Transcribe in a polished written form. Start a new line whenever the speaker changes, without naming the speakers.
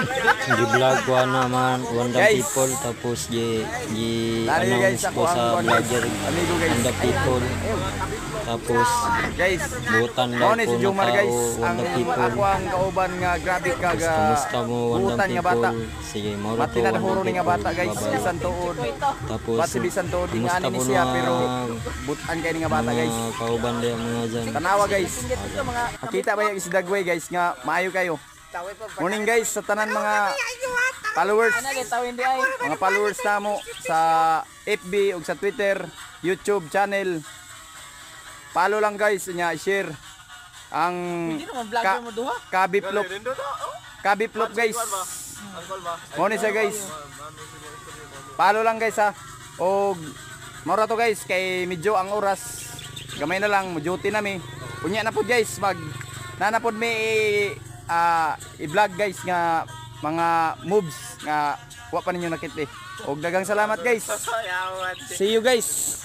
Gi-vlog ko naman Wanda
Guys.
people tapos
Lari guys,
announce
ako
ko
ang
sa vlogger
amigo guys.
Wanda people. Tapos
Guys,
butan
mo
lang
ni
ko
si
na
Jomar
tao
guys, ang
Wanda people.
ako ang kauban nga grabe ka
Tapos
ga
kamusta mo Wanda
butan nga bata.
people? Sige, mo
Mati na huro ni nga bata guys,
Bye-bye.
bisan tuod.
Tapos
Bat si bisan tuod di nga
kamusta
ani ni
po
siya
mga-
pero butan kay ni nga bata guys.
mga kauban din mga dyan.
Tanawa guys. Makita ba yung Isdagway guys nga maayo kayo. Morning guys sa tanan mga followers. Mga followers namo sa FB ug sa Twitter, YouTube channel. Follow lang guys nya share ang Kabiplop. Kabiplop guys. Mo ni siya guys. Follow lang guys ha. Og mora to guys kay medyo ang oras gamay na lang mo duty na mi. Unya na pod guys mag nanapod mi i-vlog guys nga mga moves nga wa pa ninyo nakita. Og dagang salamat guys. See you guys.